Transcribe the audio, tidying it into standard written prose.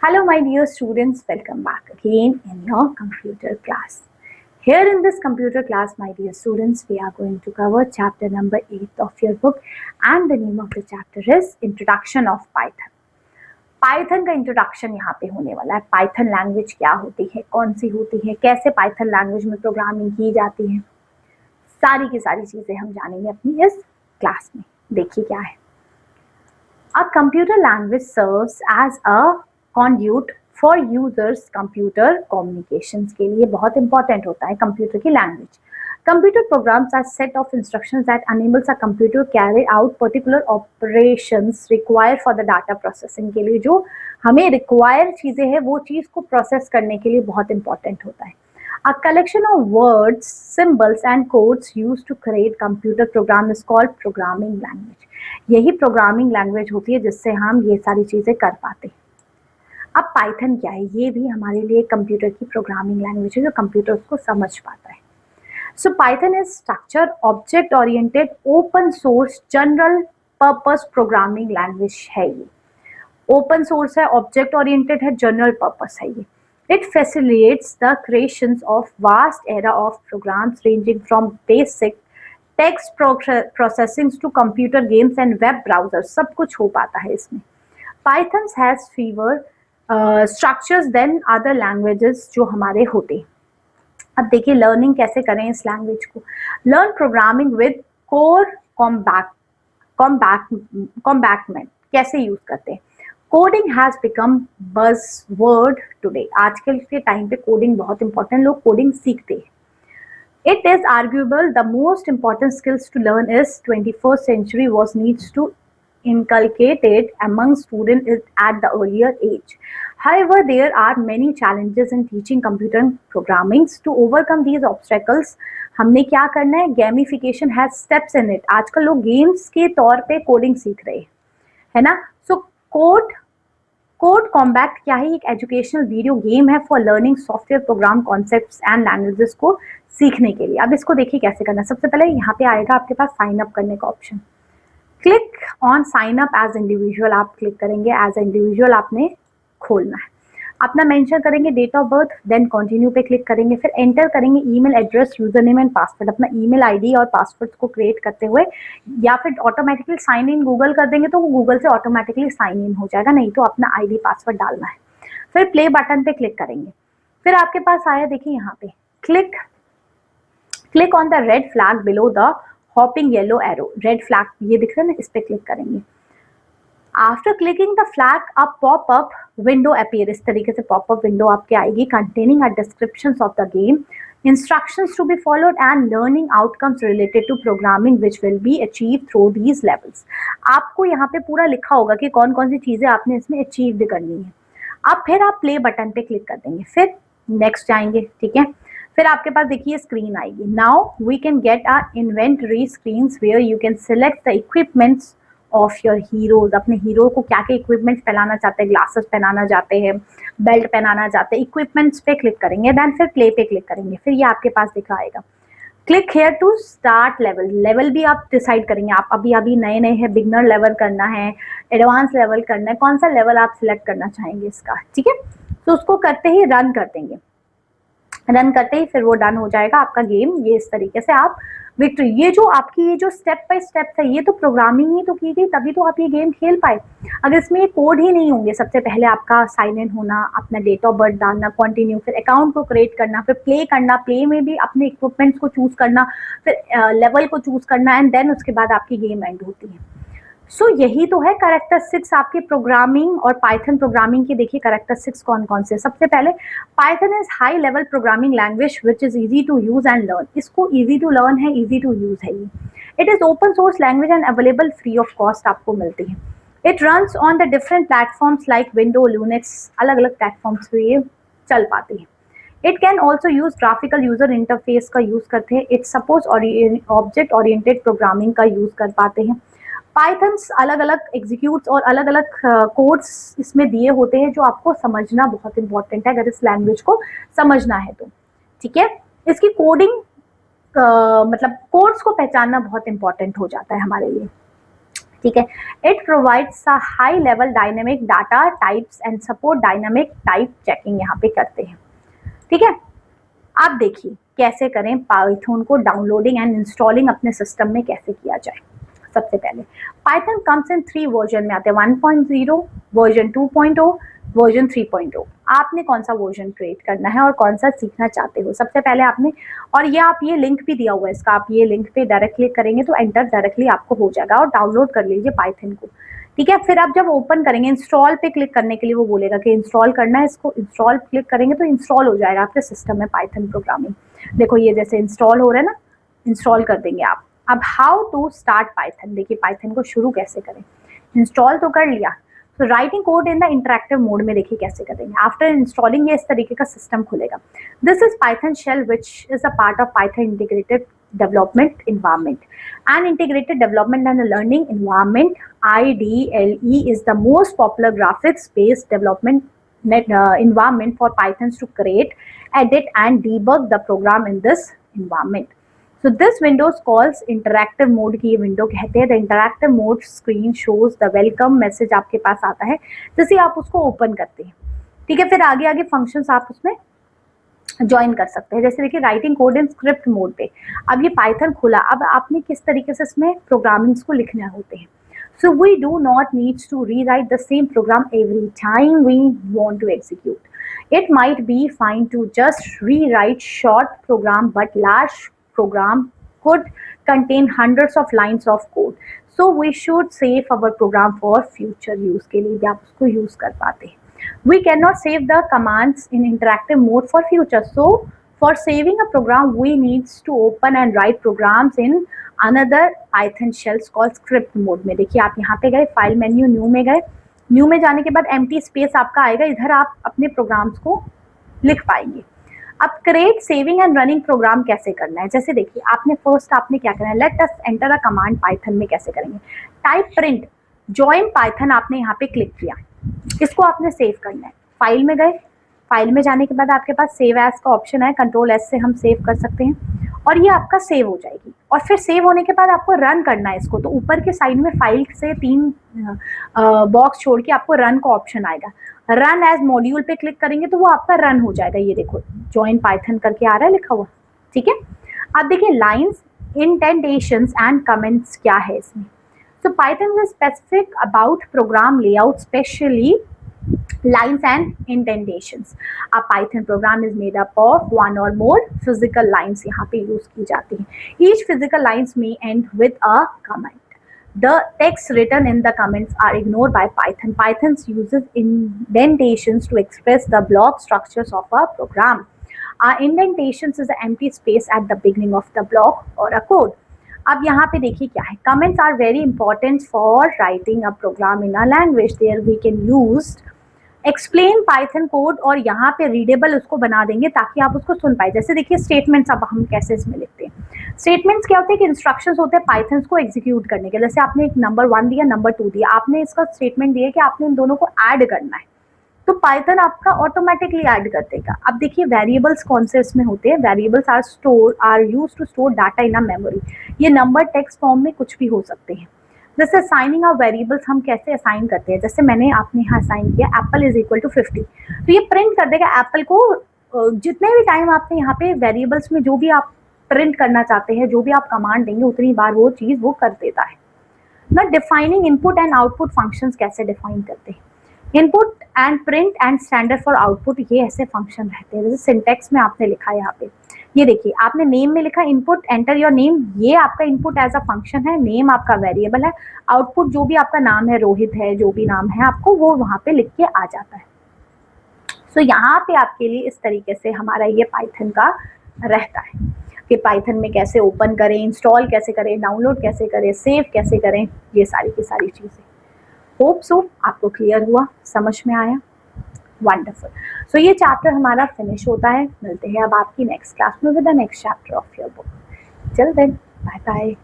Hello my dear students, welcome back again in your computer class. Here in this computer class, my dear students, we are going to cover chapter number 8 of your book and the name of the chapter is Introduction of Python. Python का introduction यहाँ पे होने वाला है। Python language क्या होती है, कौन सी होती है, कैसे पाइथन लैंग्वेज में प्रोग्रामिंग की जाती है, सारी की सारी चीजें हम जानेंगे अपनी इस क्लास में। देखिए क्या है। A computer language serves as a conduit for users computer communications के लिए बहुत इंपॉर्टेंट होता है कंप्यूटर की language. Computer programs are set of instructions that enables a computer to carry out particular operations required for the data processing के लिए जो हमें require चीजें हैं वो चीज को प्रोसेस करने के लिए बहुत इंपॉर्टेंट होता है। A collection of words, symbols and codes used to create computer program is called programming language. यही प्रोग्रामिंग लैंग्वेज होती है जिससे हम ये सारी चीजें कर पाते हैं। अब पाइथन क्या है, ये भी हमारे लिए कंप्यूटर की प्रोग्रामिंग लैंग्वेज है जो कंप्यूटर उसको समझ पाता है। So Python is structure object oriented open source general purpose programming language है। ये ओपन सोर्स है, ऑब्जेक्ट ओरिएंटेड है, जनरल पर्पस है। ये it facilitates the creations of vast array of programs ranging from basic text processing to computer games and web browser, सब कुछ हो पाता है इसमें। Python has fewer structures than other languages जो हमारे होते। अब देखिए लर्निंग कैसे करें इस लैंग्वेज को। लर्न प्रोग्रामिंग विद कोर कॉम्बैक्टमेंट कैसे यूज करते हैं। Coding has become buzzword today, आजकल के टाइम पे कोडिंग बहुत इंपॉर्टेंट, लोग कोडिंग सीखते हैं। It is arguable the most important skills to learn is 21st century was needs to inculcate it among students at the earlier age. However, there are many challenges in teaching computer programming. To overcome these obstacles, हमने क्या करना है, gamification has steps in it. आजकल लोग games के तौर पे coding सीख रहे हैं, है ना। सो कोड कॉम्बैक्ट क्या है, एक एजुकेशनल वीडियो गेम है for learning software program concepts and languages को सीखने के लिए। अब इसको देखिए कैसे करना है। सबसे पहले यहाँ पे आएगा आपके पास साइन अप करने का option. Click on sign up as individual, आप क्लिक करेंगे, एज इंडिविजुअल आपने खोलना है। अपना मेंशन करेंगे date of birth, then continue पे क्लिक करेंगे, फिर एंटर करेंगे email address, user name and password. अपना ईमेल आईडी और पासवर्ड को क्रिएट करते हुए या फिर ऑटोमेटिकली साइन इन गूगल कर देंगे तो वो गूगल से ऑटोमेटिकली साइन इन हो जाएगा, नहीं तो अपना आईडी पासवर्ड डालना है। फिर प्ले बटन पे क्लिक करेंगे, फिर आपके पास आया देखिए यहाँ पे click on the red flag below the hopping yellow arrow, red flag ये दिख रहा है ना, इस पे क्लिक करेंगे। After clicking the flag a popup window appear, इस तरीके से पॉपअप विंडो आपके आएगी containing a descriptions of the game, instructions to be followed and learning outcomes related to programming which will be achieved through these levels. आपको यहाँ पे पूरा लिखा होगा कि कौन कौन सी चीजें आपने इसमें अचीव भी करनी है। अब फिर आप प्ले बटन पे क्लिक कर देंगे, फिर नेक्स्ट जाएंगे, ठीक है। फिर आपके पास देखिए स्क्रीन आएगी। Now we can get a inventory screens where you can select the equipments of your heroes. अपने हीरो को क्या क्या इक्विपमेंट्स पहनाना चाहते हैं, ग्लासेस पहनाना चाहते हैं, बेल्ट पहनाना चाहते हैं, इक्विपमेंट्स पे क्लिक करेंगे, देन फिर प्ले पे क्लिक करेंगे, फिर ये आपके पास दिखा आएगा। Click here to start level, level भी आप डिसाइड करेंगे, आप अभी नए हैं, बिगनर लेवल करना है, एडवांस लेवल करना है, कौन सा लेवल आप सिलेक्ट करना चाहेंगे इसका, ठीक है। तो उसको करते ही रन कर देंगे, रन करते ही फिर वो डन हो जाएगा आपका गेम। ये इस तरीके से आप विक्ट्री, ये जो आपकी ये जो स्टेप बाय स्टेप है ये तो प्रोग्रामिंग ही तो की गई, तभी तो आप ये गेम खेल पाए। अगर इसमें ये कोड ही नहीं होंगे, सबसे पहले आपका साइन इन होना, अपना डेट ऑफ बर्थ डालना, कंटिन्यू, फिर अकाउंट को क्रिएट करना, फिर प्ले करना, प्ले में भी अपने इक्विपमेंट्स को चूज करना, फिर लेवल को चूज करना एंड देन उसके बाद आपकी गेम एंड होती है। सो यही तो है कैरेक्टरिस्टिक्स आपके प्रोग्रामिंग और पाइथन प्रोग्रामिंग की। देखिए कैरेक्टरिस्टिक्स कौन कौन से। सबसे पहले Python is high level programming language which is easy to use and learn, इसको इजी टू लर्न है, इजी टू यूज है ये। It is open source language and available free of cost आपको मिलती है। It runs on the different platforms like window, Linux, अलग अलग platforms पे ये चल पाती है। It can also use graphical user interface का यूज करते हैं। It suppose object oriented programming का यूज कर पाते हैं। पाइथन्स अलग अलग एग्जीक्यूट्स और अलग अलग कोड्स इसमें दिए होते हैं जो आपको समझना बहुत इंपॉर्टेंट है अगर इस लैंग्वेज को समझना है तो, ठीक है। इसकी कोडिंग मतलब कोड्स को पहचानना बहुत इंपॉर्टेंट हो जाता है हमारे लिए। ठीक है। It provides a high level dynamic data types and support dynamic type checking यहाँ पे करते हैं। ठीक है, आप देखिए कैसे करें पाइथन को डाउनलोडिंग एंड इंस्टॉलिंग अपने सिस्टम में कैसे किया जाए। सबसे पहले पाइथन कम्स इन 3 वर्जन में आते हैं, 1.0, वर्जन 2.0, वर्जन 3.0। आपने कौन सा वर्जन क्रिएट करना है और कौन सा सीखना चाहते हो, सबसे पहले आपने, और ये आप ये लिंक भी दिया हुआ है इसका, आप ये लिंक पे डायरेक्ट क्लिक करेंगे तो एंटर डायरेक्टली आपको हो जाएगा और डाउनलोड कर लीजिए पाइथन को। ठीक है, फिर आप जब ओपन करेंगे इंस्टॉल पे क्लिक करने के लिए वो बोलेगा कि इंस्टॉल करना है, इसको इंस्टॉल क्लिक करेंगे तो इंस्टॉल हो जाएगा आपके सिस्टम में पाइथन प्रोग्रामिंग। देखो ये जैसे इंस्टॉल हो रहा है ना, इंस्टॉल कर देंगे आप। अब हाउ टू स्टार्ट पाइथन, देखिए पाइथन को शुरू कैसे करें। इंस्टॉल तो कर लिया, तो writing code in the interactive mode में देखिए कैसे करेंगे। आफ्टर इंस्टॉलिंग ये इस तरीके का सिस्टम खुलेगा। This is Python shell which is a part of Python integrated development environment. An integrated development and a learning environment, IDLE, is the most popular graphics based development environment for Python to create, edit and debug the program in this environment. So this window calls interactive mode की ये window कहते हैं। The interactive mode screen shows the welcome message आपके पास आता है जैसे आप उसको ओपन करते हैं। ठीक है, फिर आगे आगे फंक्शंस आप उसमें ज्वाइन कर सकते हैं। जैसे देखिए writing code in script mode पे, अब ये पाइथन खुला, अब आपने किस तरीके से इसमें प्रोग्रामिंग्स को लिखने होते हैं। So we do not needs to rewrite the same program every time we want to execute. It might be fine to just rewrite short program but large program could contain hundreds of lines of code, so we should save our program for future use के लिए भी आप उसको use कर पाते हैं। We cannot save the commands in interactive mode for future, so for saving a program we needs to open and write programs in another Python shells called script mode में। देखिए आप यहाँ पे गए, फाइल मेन्यू, न्यू में गए, new में जाने के बाद एम्प्टी स्पेस आपका आएगा, इधर आप अपने प्रोग्राम्स को लिख पाएंगे। अब create saving and running program कैसे करना है, जैसे देखिए आपने फर्स्ट आपने क्या करना है, let us enter a command Python में कैसे करेंगे। टाइप प्रिंट जॉइन पाइथन आपने यहाँ पे क्लिक किया, इसको आपने सेव करना है। फाइल में गए, फाइल में जाने के बाद आपके पास सेव एज का ऑप्शन है, कंट्रोल एस से हम सेव कर सकते हैं और ये आपका सेव हो जाएगी। और फिर सेव होने के बाद आपको रन करना है इसको, तो ऊपर के साइड में फाइल से 3 बॉक्स छोड़ के आपको रन का ऑप्शन आएगा। रन एज मॉड्यूल पे क्लिक करेंगे तो वो आपका रन हो जाएगा। ये देखो ज्वाइन पाइथन करके आ रहा है लिखा हुआ, ठीक है। अब देखिए लाइंस, इंडेंटेशंस एंड कमेंट्स क्या है इसमें। So Python is specific about program layout, especially lines and indentations. A Python program is made up of one or more physical lines, यहाँ पे use की जाती हैं। Each physical lines may end with a comment. The text written in the comments are ignored by Python. Python uses indentations to express the block structures of a program. Indentations is an empty space at the beginning of the block or a code. अब यहाँ पे देखिए क्या है, comments are very important for writing a program in a language. There we can use explain Python code और यहाँ पे readable उसको बना देंगे ताकि आप उसको सुन पाए। जैसे देखिए स्टेटमेंट्स, अब हम कैसे इसमें लिखते हैं। स्टेटमेंट्स क्या होते हैं कि इंस्ट्रक्शंस होते हैं पाइथन को एग्जीक्यूट करने के। जैसे आपने एक नंबर 1 दिया, नंबर 2 दिया, आपने इसका स्टेटमेंट दिया कि आपने इन दोनों को ऐड करना है, तो पाइथन आपका ऑटोमेटिकली ऐड कर देगा। अब देखिए वेरिएबल्स कौन से इसमें होते हैं। Variables are use to store data in a memory. ये नंबर टेक्स्ट फॉर्म में कुछ भी हो सकते हैं। जैसे असाइनिंग ऑफ वेरिएबल्स हम कैसे असाइन करते हैं, जैसे मैंने आपने यहाँ असाइन किया एप्पल इज इक्वल टू 50, तो ये प्रिंट कर देगा एप्पल को। जितने भी टाइम आपने यहाँ पे वेरिएबल्स में जो भी आप प्रिंट करना चाहते हैं, जो भी आप कमांड देंगे उतनी बार वो चीज़ वो कर देता है ना। Defining input and output functions कैसे डिफाइन करते हैं। Input and print and standard for output, ये ऐसे फंक्शन रहते हैं। जैसे सिंटेक्स में आपने लिखा है यहाँ पे, ये देखिए आपने नेम में लिखा इनपुट एंटर योर नेम, ये आपका इनपुट एज अ फंक्शन है, नेम आपका वेरिएबल है, आउटपुट जो भी आपका नाम है, रोहित है, जो भी नाम है आपको वो वहाँ पे लिख के आ जाता है। सो यहाँ पे आपके लिए इस तरीके से हमारा ये पाइथन का रहता है कि पाइथन में कैसे ओपन करें, इंस्टॉल कैसे करें, डाउनलोड कैसे करें, सेव कैसे करें, ये सारी की सारी चीज़ें। होप सो आपको क्लियर हुआ, समझ में आया। वंडरफुल। सो ये चैप्टर हमारा फिनिश होता है। मिलते हैं अब आपकी नेक्स्ट क्लास में with the next chapter of your book. Till then bye bye.